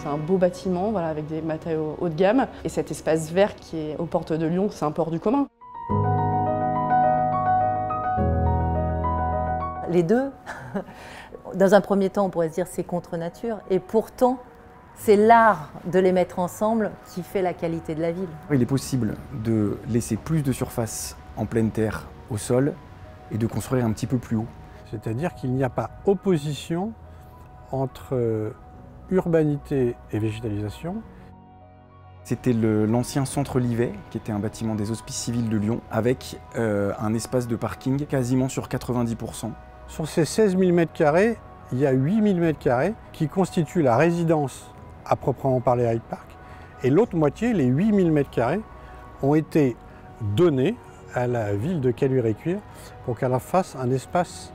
c'est un beau bâtiment voilà, avec des matériaux haut de gamme. Et cet espace vert qui est aux portes de Lyon, c'est un port du commun. Les deux, dans un premier temps, on pourrait se dire c'est contre nature. Et pourtant, c'est l'art de les mettre ensemble qui fait la qualité de la ville. Il est possible de laisser plus de surface en pleine terre au sol et de construire un petit peu plus haut. C'est-à-dire qu'il n'y a pas opposition entre urbanité et végétalisation. C'était l'ancien centre Livet, qui était un bâtiment des Hospices civils de Lyon, avec un espace de parking quasiment sur 90%. Sur ces 16 000 m², il y a 8 000 m² qui constituent la résidence à proprement parler Hyde Park. Et l'autre moitié, les 8 000 m², ont été donnés à la ville de Caluire-et-Cuire pour qu'elle en fasse un espace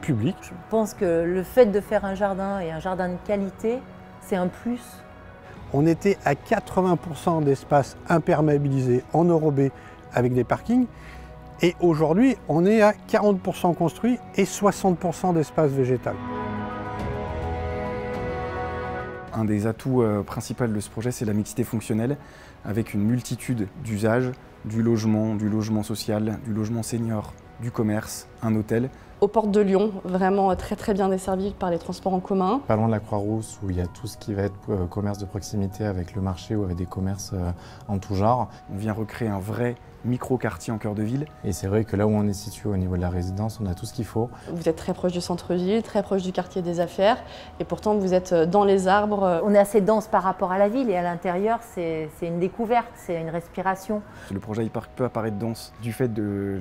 public. Je pense que le fait de faire un jardin et un jardin de qualité, c'est un plus. On était à 80% d'espace imperméabilisé, enrobé avec des parkings. Et aujourd'hui, on est à 40% construit et 60% d'espace végétal. Un des atouts principaux de ce projet, c'est la mixité fonctionnelle, avec une multitude d'usages, du logement social, du logement senior, du commerce, un hôtel. Aux portes de Lyon, vraiment très bien desservi par les transports en commun. Pas loin de la Croix-Rousse où il y a tout ce qui va être commerce de proximité avec le marché ou avec des commerces en tout genre. On vient recréer un vrai micro-quartier en cœur de ville. Et c'est vrai que là où on est situé au niveau de la résidence, on a tout ce qu'il faut. Vous êtes très proche du centre-ville, très proche du quartier des affaires et pourtant vous êtes dans les arbres. On est assez dense par rapport à la ville et à l'intérieur, c'est une découverte, c'est une respiration. Le projet Hyde Park peut apparaître dense du fait de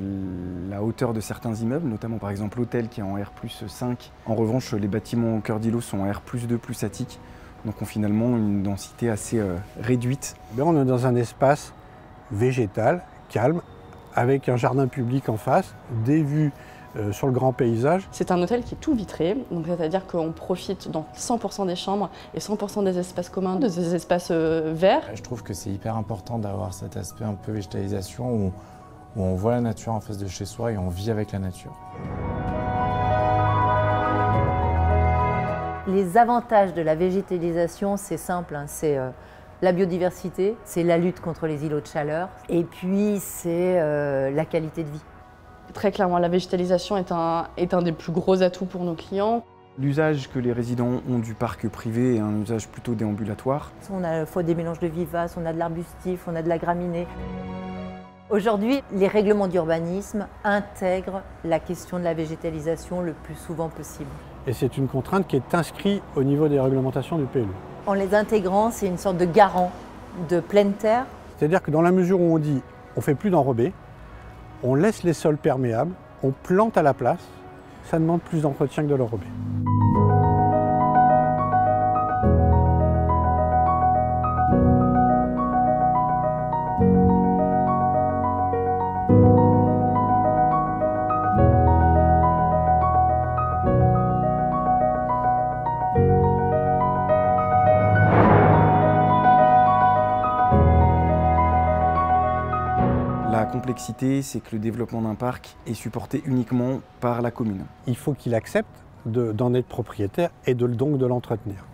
la hauteur de certains immeubles, notamment par exemple l'hôtel qui est en R+5. En revanche, les bâtiments au cœur d'îlot sont en R+2 plus attiques, donc ont finalement une densité assez réduite. On est dans un espace végétal, calme, avec un jardin public en face, des vues sur le grand paysage. C'est un hôtel qui est tout vitré, c'est-à-dire qu'on profite dans 100% des chambres et 100% des espaces communs, des espaces verts. Je trouve que c'est hyper important d'avoir cet aspect un peu végétalisation où on voit la nature en face de chez soi et on vit avec la nature. Les avantages de la végétalisation, c'est simple, hein, c'est la biodiversité, c'est la lutte contre les îlots de chaleur et puis c'est la qualité de vie. Très clairement, la végétalisation est un des plus gros atouts pour nos clients. L'usage que les résidents ont du parc privé est un usage plutôt déambulatoire. On a à la fois des mélanges de vivaces, on a de l'arbustif, on a de la graminée. Aujourd'hui, les règlements d'urbanisme intègrent la question de la végétalisation le plus souvent possible. Et c'est une contrainte qui est inscrite au niveau des réglementations du PLU. En les intégrant, c'est une sorte de garant de pleine terre. C'est-à-dire que dans la mesure où on dit on ne fait plus d'enrobés, on laisse les sols perméables, on plante à la place, ça demande plus d'entretien que de l'enrobé. La complexité, c'est que le développement d'un parc est supporté uniquement par la commune. Il faut qu'il accepte d'en être propriétaire et donc de l'entretenir.